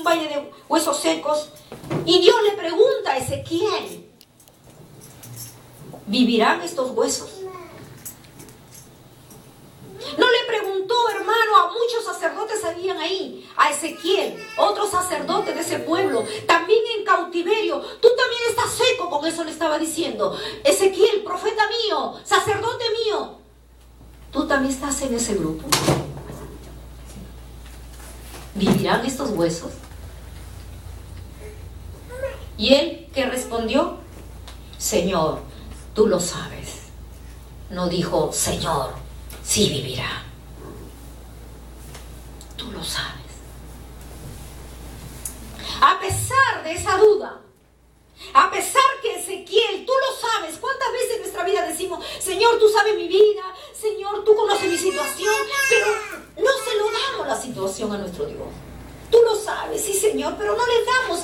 valle de huesos secos. Y Dios le pregunta a Ezequiel, ¿vivirán estos huesos? No le preguntó, hermano, a muchos sacerdotes habían ahí, a Ezequiel, otros sacerdotes de ese pueblo, también en cautiverio. Tú también estás seco, con eso le estaba diciendo. Ezequiel, profeta mío, sacerdote mío, tú también estás en ese grupo. ¿Vivirán estos huesos? Y él, ¿qué respondió? Señor, tú lo sabes. No dijo, Señor, sí vivirá. Tú lo sabes. A pesar de esa duda, a pesar que Ezequiel, tú lo sabes. ¿Cuántas veces en nuestra vida decimos, Señor, tú sabes mi vida, Señor, tú conoces mi situación? Pero no se lo damos la situación a nuestro Dios. Tú lo sabes, sí, Señor, pero no le damos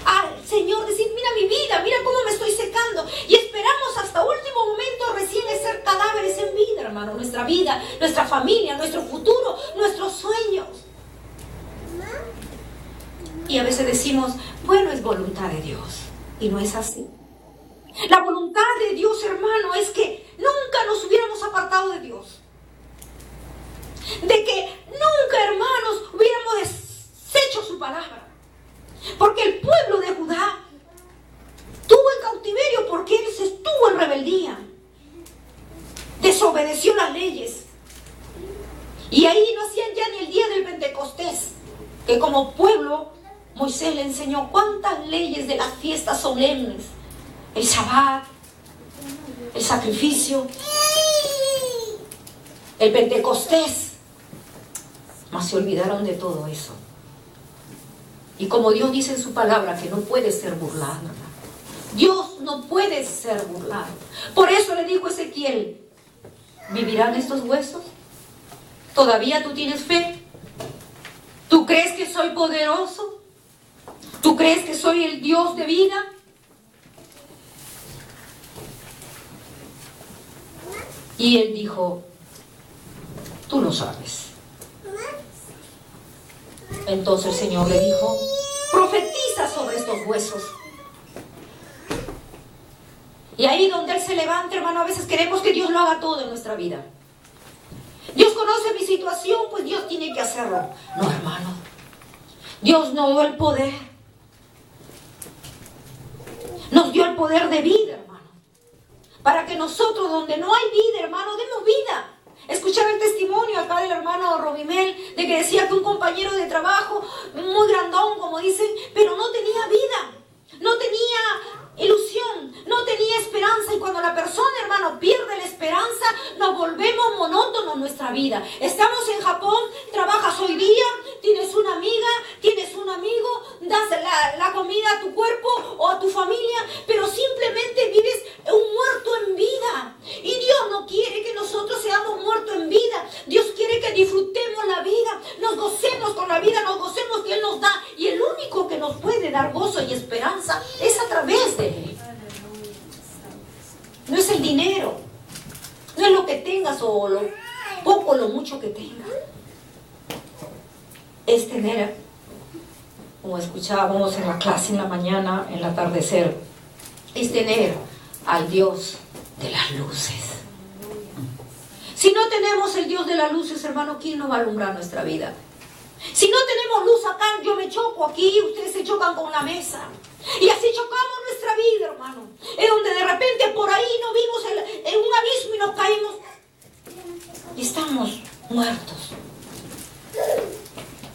al Señor decir, mira mi vida, mira cómo me estoy secando. Y esperamos hasta último momento recién de ser cadáveres en vida, hermano. Nuestra vida, nuestra familia, nuestro futuro, nuestros sueños. Y a veces decimos, bueno, es voluntad de Dios. Y no es así. La voluntad de Dios, hermano, es que nunca nos hubiéramos apartado de Dios. De que nunca, hermanos, hubiéramos deshecho su palabra. Porque el pueblo de Judá estuvo en cautiverio porque él se estuvo en rebeldía. Desobedeció las leyes. Y ahí no hacían ya ni el día del Pentecostés. Que como pueblo, Moisés le enseñó cuántas leyes de las fiestas solemnes. El Shabbat, el sacrificio, el Pentecostés. Mas se olvidaron de todo eso. Y como Dios dice en su palabra que no puede ser burlado. Dios no puede ser burlado. Por eso le dijo Ezequiel, ¿vivirán estos huesos? ¿Todavía tú tienes fe? ¿Tú crees que soy poderoso? ¿Tú crees que soy el Dios de vida? Y él dijo, tú lo sabes. Entonces el Señor le dijo, profetiza sobre estos huesos. Y ahí donde Él se levanta, hermano, a veces queremos que Dios lo haga todo en nuestra vida. Dios conoce mi situación, pues Dios tiene que hacerlo. No, hermano. Dios nos dio el poder. Nos dio el poder de vida, hermano. Para que nosotros, donde no hay vida, hermano, demos vida. Escuchaba el testimonio acá del hermano Robimel, de que decía que un compañero de trabajo, muy grandón, como dicen, pero no tenía vida, no tenía ilusión, no tenía esperanza. Y cuando la persona, hermano, pierde la esperanza, nos volvemos monótonos en nuestra vida. Estamos en Japón, trabajas hoy día, tienes una amiga, tienes un amigo, das la comida a tu cuerpo o a tu familia, pero simplemente vives un muerto en vida. Y Dios no quiere que nosotros seamos muertos en vida. Dios quiere que disfrutemos la vida, nos gocemos con la vida, nos gocemos que Él nos da. Y el único que nos puede dar gozo y esperanza es a través de Él. No es el dinero, no es lo que tengas o lo poco o lo mucho que tengas. Es tener, como escuchábamos en la clase en la mañana, en el atardecer, es tener al Dios de las luces. Si no tenemos el Dios de las luces, hermano, ¿quién nos va a alumbrar nuestra vida? Si no tenemos luz acá, yo me choco aquí, ustedes se chocan con la mesa. Y así chocamos nuestra vida, hermano. Es donde de repente por ahí nos vimos en un abismo y nos caímos. Y estamos muertos.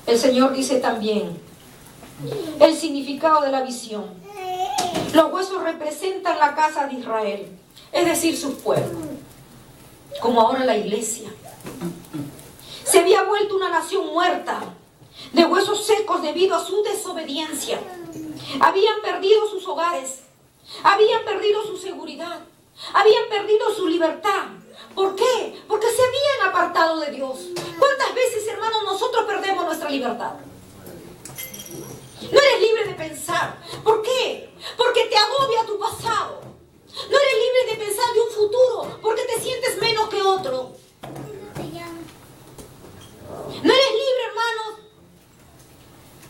El Señor dice también el significado de la visión. Los huesos representan la casa de Israel, es decir, su pueblo. Como ahora la iglesia. Se había vuelto una nación muerta, de huesos secos debido a su desobediencia. Habían perdido sus hogares, habían perdido su seguridad, habían perdido su libertad. ¿Por qué? Porque se habían apartado de Dios. ¿Cuántas veces, hermanos, nosotros perdemos nuestra libertad? No eres libre de pensar. ¿Por qué? Porque te agobia tu pasado. No eres libre de pensar de un futuro porque te sientes menos que otro. No eres libre, hermanos,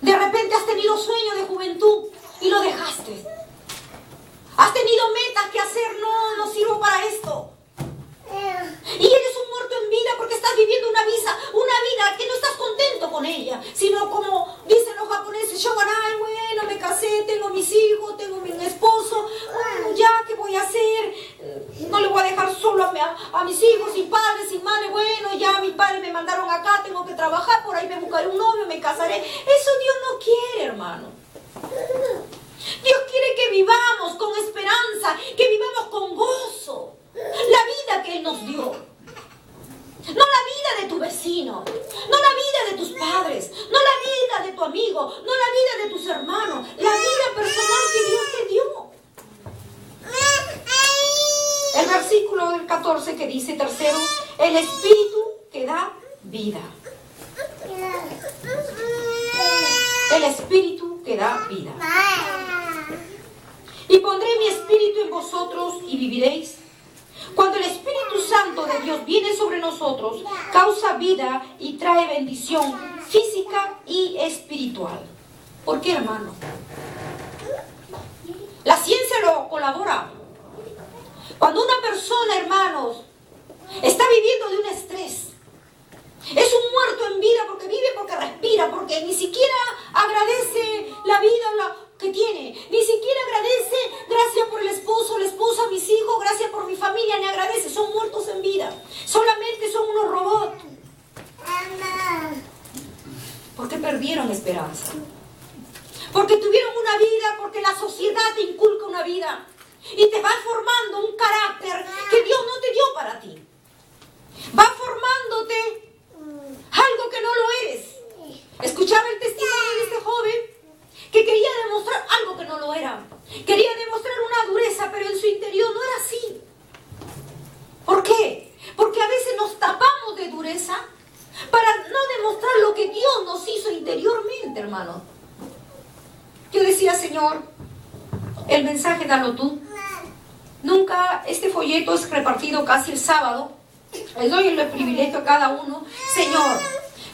de repente tenido sueño de juventud y lo dejaste. Has tenido metas que hacer, no sirvo para esto. Y eres un muerto en vida porque estás viviendo una vida que no estás contento con ella, sino como dicen los japoneses, shogarai, bueno, me casé, tengo mis hijos, tengo mi esposo, bueno, ya, ¿qué voy a hacer? No le voy a dejar solo a mis hijos, sin padre, sin madre, bueno, ya mis padres me mandaron acá, tengo que trabajar, por ahí me buscaré un novio, me casaré. Eso Dios no quiere, hermano. Dios quiere que vivamos con esperanza, que vivamos con gozo. La vida que Él nos dio. No la vida de tu vecino, no la vida de tus padres, no la vida de tu amigo, no la vida de tus hermanos, la vida personal que Dios te dio. El versículo del 14 que dice, tercero, el Espíritu que da vida. El Espíritu que da vida. Y pondré mi Espíritu en vosotros y viviréis. Cuando el Espíritu Santo de Dios viene sobre nosotros, causa vida y trae bendición física y espiritual. ¿Por qué, hermano? La ciencia lo colabora. Cuando una persona, hermanos, está viviendo de un estrés, es un muerto en vida porque vive, porque respira, porque ni siquiera agradece la vida que tiene, ni siquiera agradece, gracias por el esposo, la esposa, mis hijos, gracias por mi familia, ni agradece, son muertos en vida, solamente son unos robots, porque perdieron esperanza, porque tuvieron una vida, porque la sociedad te inculca una vida, y te va formando un carácter que Dios no te dio para ti, va formándote algo que no lo eres. Escuchaba el testimonio de este joven que quería demostrar algo que no lo era. Quería demostrar una dureza, pero en su interior no era así. ¿Por qué? Porque a veces nos tapamos de dureza para no demostrar lo que Dios nos hizo interiormente, hermano. Yo decía, Señor, el mensaje dalo tú. Nunca, este folleto es repartido casi el sábado. Les doy el privilegio a cada uno. Señor,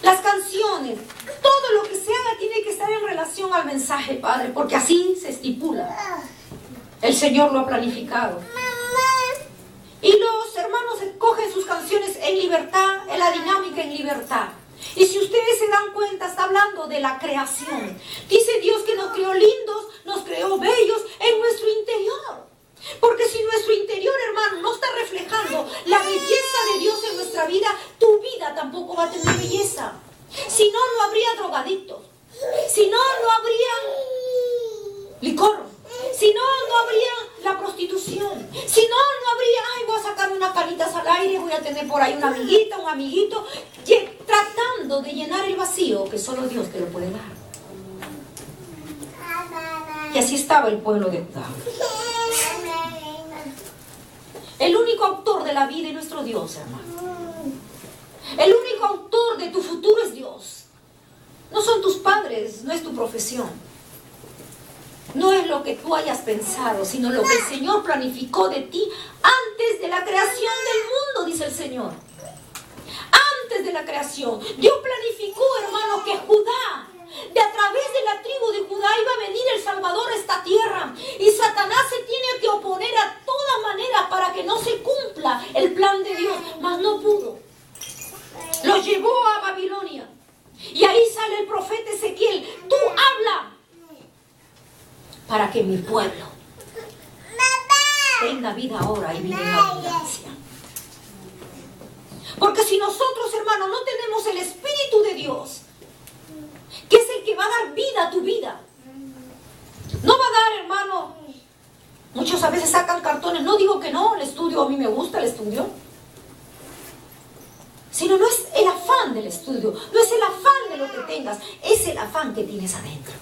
las canciones, todo lo que se haga tiene que estar en relación al mensaje, Padre, porque así se estipula. El Señor lo ha planificado. Y los hermanos escogen sus canciones en libertad, en la dinámica en libertad. Y si ustedes se dan cuenta, está hablando de la creación. Dice Dios que nos creó lindos, nos creó bellos en nuestro interior. Porque si nuestro interior, hermano, no está reflejando la belleza de Dios en nuestra vida, tu vida tampoco va a tener belleza. Si no, no habría drogadictos. Si no, no habría licor. Si no, no habría la prostitución. Si no, no habría, ay, voy a sacar unas canitas al aire, voy a tener por ahí una amiguita, un amiguito, tratando de llenar el vacío que solo Dios te lo puede dar. Y así estaba el pueblo de Judá. El único autor de la vida es nuestro Dios, hermano. El único autor de tu futuro es Dios. No son tus padres, no es tu profesión. No es lo que tú hayas pensado, sino lo que el Señor planificó de ti antes de la creación del mundo, dice el Señor. Antes de la creación. Dios planificó, hermano, que Judá, de a través de la tribu de Judá, iba a venir el Salvador a esta tierra. Y Satanás se tiene que oponer a toda manera para que no se cumpla el plan de Dios. Mas no pudo. Lo llevó a Babilonia. Y ahí sale el profeta Ezequiel. Tú habla para que mi pueblo tenga vida ahora y vida en abundancia. Porque si nosotros, hermanos, no tenemos el Espíritu de Dios, que es el que va a dar vida a tu vida, no va a dar, hermano. Muchos a veces sacan cartones. No digo que no, el estudio, a mí me gusta el estudio, sino no es el afán del estudio, no es el afán de lo que tengas, es el afán que tienes adentro.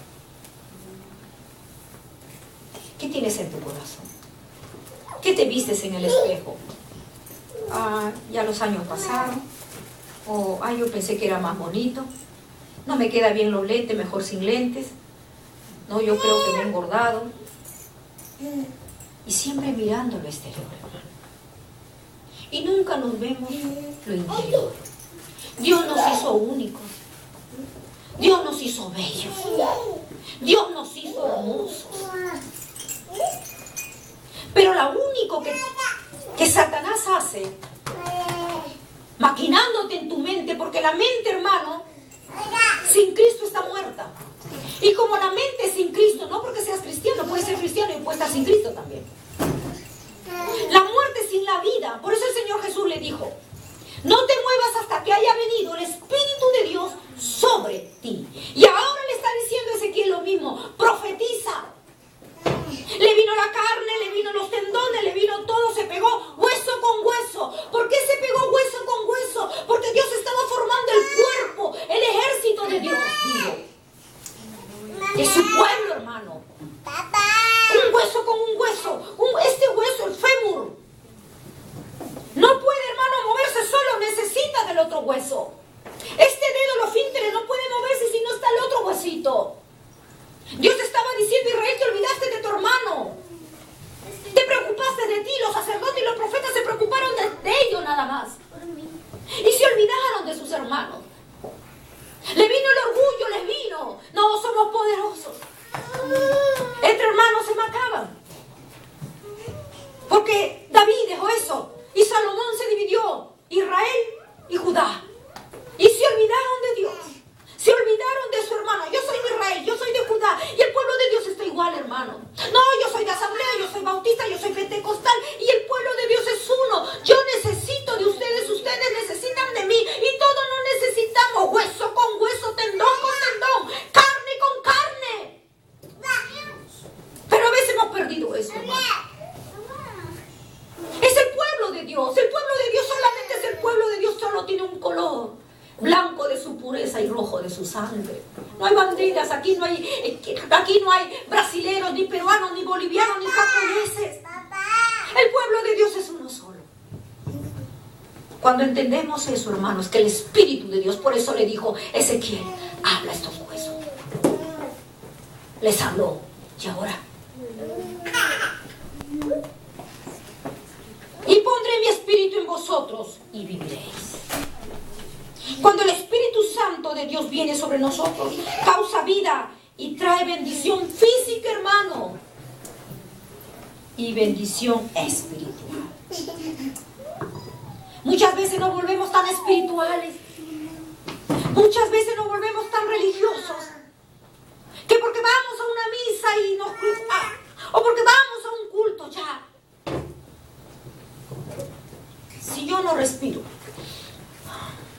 ¿Qué tienes en tu corazón? ¿Qué te vistes en el espejo? Ya los años pasaron. O yo pensé que era más bonito. No me queda bien los lentes, mejor sin lentes. No, yo creo que me he engordado. Y siempre mirando lo exterior, hermano. Y nunca nos vemos lo interior. Dios nos hizo únicos. Dios nos hizo bellos. Dios muerta. Y como la mente sin Cristo, no porque seas cristiano, puedes ser cristiano y puedes estar sin Cristo también. La muerte sin la vida. Por eso el Señor Jesús le dijo: no te muevas hasta que haya venido el Espíritu de Dios sobre ti. Y ahora le está diciendo a Ezequiel lo mismo: profetiza. Le vino la carne, le vino los tendones, le vino todo, se pegó hueso con hueso. ¿Por qué se pegó hueso con hueso? Porque Dios estaba formando el cuerpo, el ejército de Dios vivo. Es su pueblo, hermano. Un hueso con un hueso. Este hueso, el fémur, no puede, hermano, moverse solo, necesita del otro hueso. Este dedo, los finteres, no puede moverse si no está el otro huesito. Dios estaba diciendo: Israel, te olvidaste de tu hermano. Te preocupaste de ti. Los sacerdotes y los profetas se preocuparon de ellos nada más. Y se olvidaron de sus hermanos. Le vino el orgullo, les vino. No, somos poderosos. Entre hermanos se mataban. Porque David dejó eso. Y Salomón se dividió. Israel y Judá. Y se olvidaron de Dios. Se olvidaron de su hermano. Yo soy de Israel, yo soy de Judá. Y el pueblo de Dios está igual, hermano. No, yo soy de asamblea, yo soy bautista, yo soy pentecostal. Y el pueblo de Dios es uno. Yo necesito de ustedes, ustedes necesitan de mí. Y todos nos necesitamos. Hueso con hueso, tendón con tendón, carne con carne. Pero a veces hemos perdido eso, hermano. Es el pueblo de Dios. El pueblo de Dios solamente es el pueblo de Dios. Solo tiene un color: blanco de su pureza y rojo de su sangre. No hay banderas, aquí no hay brasileros, ni peruanos, ni bolivianos, ni japoneses. El pueblo de Dios es uno solo. Cuando entendemos eso, hermanos, que el Espíritu de Dios, por eso le dijo Ezequiel: habla a estos huesos. Les habló. Y ahora: y pondré mi espíritu en vosotros y viviréis. Cuando el Espíritu Santo de Dios viene sobre nosotros, causa vida y trae bendición física, hermano, y bendición espiritual. Muchas veces nos volvemos tan espirituales, muchas veces nos volvemos tan religiosos, que porque vamos a una misa y nos o porque vamos a un culto, ya, si yo no respiro,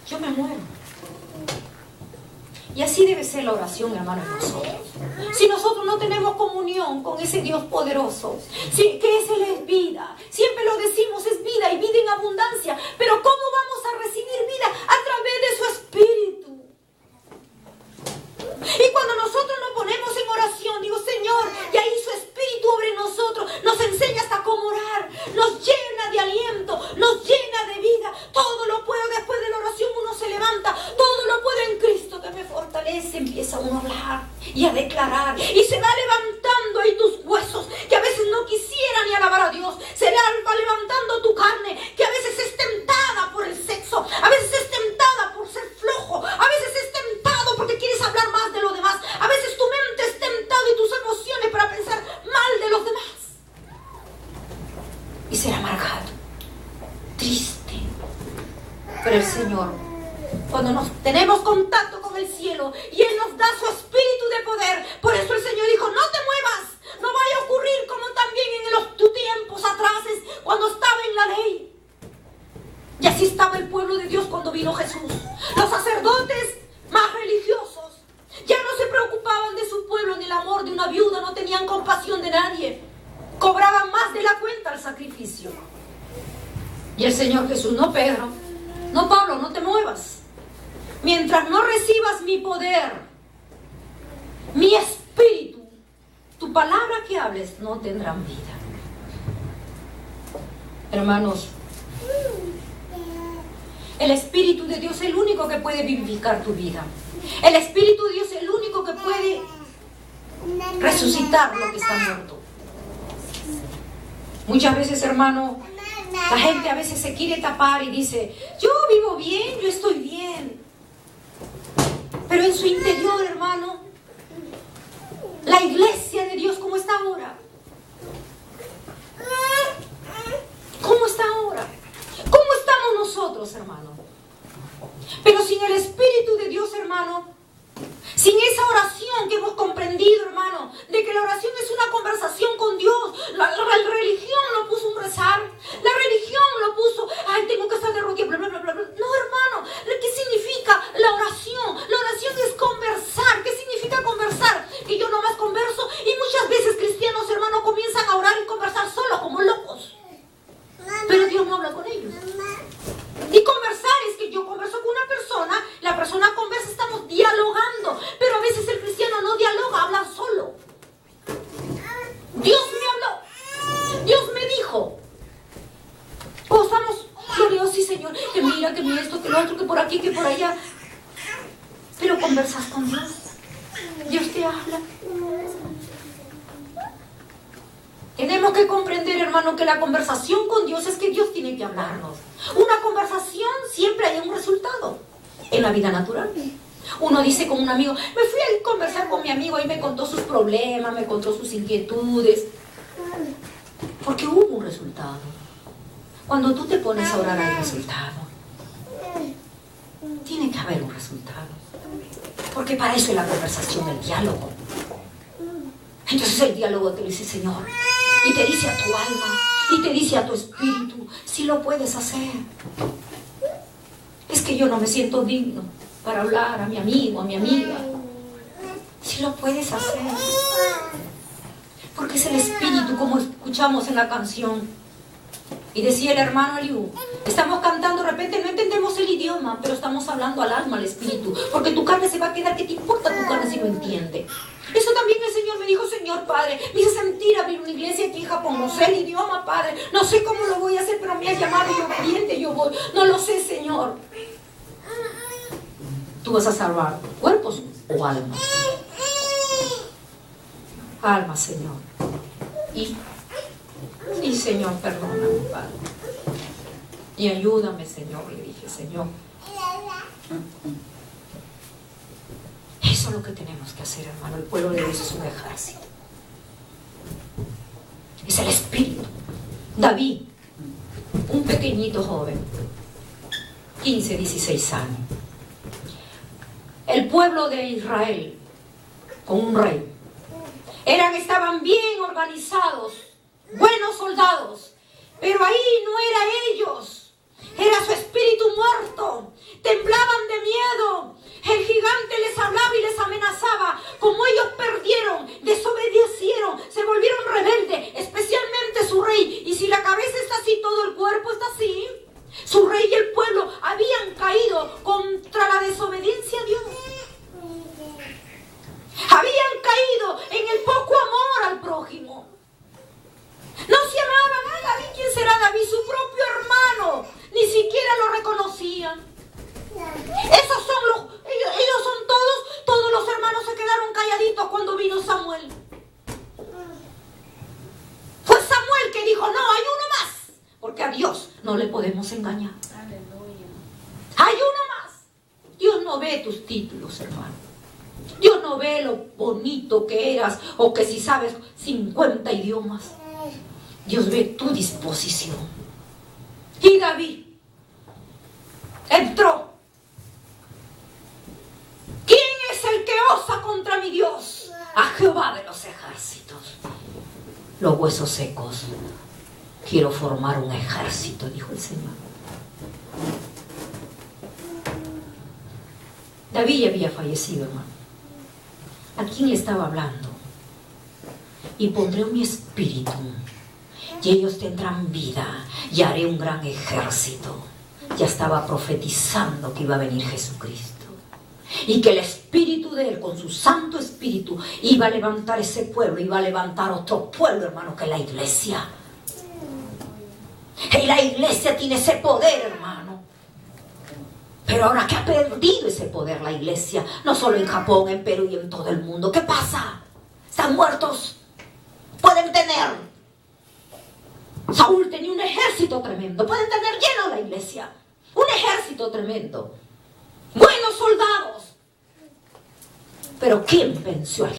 yo me muero. Y así debe ser la oración, hermanos, nosotros. Si nosotros no tenemos comunión con ese Dios poderoso, que Él es vida, siempre lo decimos, es vida y vida en abundancia, pero ¿cómo vamos a recibir vida? A través de su Espíritu. Y cuando nosotros nos ponemos en oración, digo: Señor, y ahí su Espíritu obra en nosotros, nos enseña hasta cómo orar, nos llena de aliento, nos llena de vida. Todo lo puedo. Después de la oración uno se levanta: todo lo puedo en Cristo que me fortalece. Empieza uno a hablar y a declarar, y se va levantando ahí tus huesos, que a veces no quisieran ni alabar a Dios. Se va levantando tu carne, que a veces es tentada por el sexo, a veces es tentada por ser flojo, a veces es tentado porque quieres hablar más de los demás, a veces tu mente es tentada y tus emociones para pensar mal de los demás, y ser amargado, triste. Pero el Señor, cuando nos tenemos contacto con el cielo y Él nos da su Espíritu de poder, por eso el Señor dijo: no te muevas, no vaya a ocurrir como también en los tiempos atrás, cuando estaba en la ley. Y así estaba el pueblo de Dios cuando vino Jesús. Los sacerdotes más religiosos ya no se preocupaban de su pueblo, ni el amor de una viuda, no tenían compasión de nadie, cobraban más de la cuenta al sacrificio. Y el Señor Jesús: no, Pedro, no, Pablo, no te muevas. Mientras no recibas mi poder, mi Espíritu, tu palabra que hables no tendrán vida. Hermanos, el Espíritu de Dios es el único que puede vivificar tu vida. El Espíritu de Dios es el único que puede resucitar lo que está muerto. Muchas veces, hermano, la gente a veces se quiere tapar y dice: yo vivo bien, yo estoy bien. Pero en su interior, hermano, la iglesia de Dios, ¿cómo está ahora? ¿Cómo está ahora? ¿Cómo estamos nosotros, hermano? Pero sin el Espíritu de Dios, hermano, sin esa oración, que hemos comprendido, hermano, de que la oración es una conversación con Dios. La religión lo puso un rezar. La religión lo puso, ay, tengo que estar de rodillas, bla, bla, bla, bla. No, hermano, ¿qué significa la oración? La oración es conversar. ¿Qué significa conversar? Que yo nomás converso, y muchas veces cristianos, hermano, comienzan a orar y conversar solos como locos. Pero Dios no habla con ellos. Y conversar es que yo converso con una persona, la persona conversa, estamos dialogando. Pero a veces el cristiano no dialoga, habla solo. Dios me habló, Dios me dijo. O estamos, gloria a Dios, sí, Señor, que mira esto, que lo otro, que por aquí, que por allá. Pero conversas con Dios. Dios te habla. Tenemos que comprender, hermano, que la conversación con Dios es que Dios tiene que hablarnos. Una conversación siempre hay un resultado en la vida natural. Uno dice con un amigo, me fui a conversar con mi amigo y me contó sus problemas, me contó sus inquietudes. Porque hubo un resultado. Cuando tú te pones a orar hay resultado. Tiene que haber un resultado. Porque para eso es la conversación, el diálogo. Entonces el diálogo te dice, Señor, y te dice a tu alma, y te dice a tu espíritu, si lo puedes hacer. Es que yo no me siento digno para hablar a mi amigo, a mi amiga. Si lo puedes hacer. Porque es el espíritu, como escuchamos en la canción. Y decía el hermano Eliú, estamos cantando, de repente no entendemos el idioma, pero estamos hablando al alma, al espíritu. Porque tu carne se va a quedar, ¿qué te importa tu carne si no entiende? Eso también el Señor me dijo, Señor Padre, me hizo sentir abrir una iglesia aquí en Japón. No sé el idioma, Padre, no sé cómo lo voy a hacer, pero me has llamado y obediente yo voy. No lo sé, Señor. Tú vas a salvar cuerpos o almas. Almas, Señor. Y Señor, perdóname, Padre. Y ayúdame, Señor, le dije, Señor. Eso es lo que tenemos que hacer, hermano. El pueblo de Dios es un ejército. Es el espíritu. David, un pequeñito joven, 15, 16 años. El pueblo de Israel, con un rey, estaban bien organizados, buenos soldados, pero ahí no era ellos, era su espíritu muerto. Temblaban de miedo. El gigante les hablaba y les amenazaba. Como ellos perdieron, desobedecieron, se volvieron rebeldes, especialmente su rey. Y si la cabeza está así, todo el cuerpo está así. Su rey y el pueblo habían caído contra la desobediencia a Dios. Habían caído en el poco amor al prójimo. No se amaban. Ay, David, ¿quién será David? Su propio hermano. Ni siquiera lo reconocían. Esos son ellos son todos los hermanos se quedaron calladitos cuando vino Samuel. Fue Samuel que dijo, no, hay uno más. Porque a Dios no le podemos engañar. Aleluya. Hay uno más. Dios no ve tus títulos, hermano. Dios no ve lo bonito que eras o que si sabes 50 idiomas. Dios ve tu disposición. Y David entró. ¿Quién es el que osa contra mi Dios? A Jehová de los ejércitos. Los huesos secos. Quiero formar un ejército, dijo el Señor. David ya había fallecido, hermano. ¿A quién le estaba hablando? Y pondré mi espíritu, y ellos tendrán vida, y haré un gran ejército. Ya estaba profetizando que iba a venir Jesucristo. Y que el espíritu de él, con su santo espíritu, iba a levantar ese pueblo, iba a levantar otro pueblo, hermano, que la iglesia. Y la iglesia tiene ese poder, hermano. Pero ahora que ha perdido ese poder la iglesia, no solo en Japón, en Perú y en todo el mundo. ¿Qué pasa? ¿Están muertos? Pueden tener. Saúl tenía un ejército tremendo. Pueden tener lleno la iglesia. Un ejército tremendo. Buenos soldados. Pero ¿quién venció al